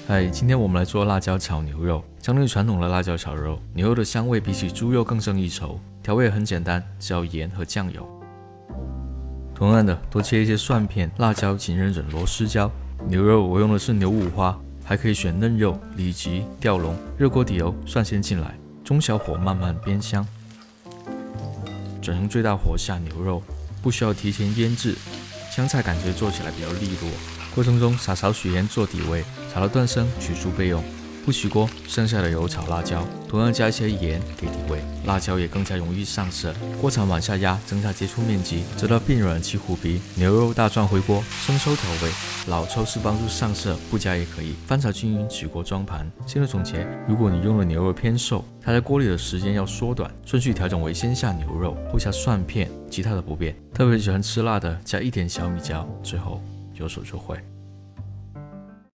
嗨，今天我们来做辣椒炒牛肉。相对于传统的辣椒炒肉，牛肉的香味比起猪肉更胜一筹。调味也很简单，只要盐和酱油。同样的，多切一些蒜片、辣椒、锦仁忍、螺丝椒。牛肉我用的是牛五花，还可以选嫩肉、里脊、吊龙。热锅底油，蒜先进来，中小火慢慢煸香。转成最大火下牛肉，不需要提前腌制，香菜感觉做起来比较利落。过程中撒少许盐做底味，炒到断生取出备用。不起锅，剩下的油炒辣椒，同样加一些盐给底味，辣椒也更加容易上色。锅铲往下压，增加接触面积，直到变软起虎皮。牛肉大转回锅，生抽调味，老抽是帮助上色，不加也可以。翻炒均匀，取锅装盘。新的总结：如果你用的牛肉偏瘦，它在锅里的时间要缩短，顺序调整为先下牛肉，后下蒜片，其他的不变。特别喜欢吃辣的，加一点小米椒，最后有手就会。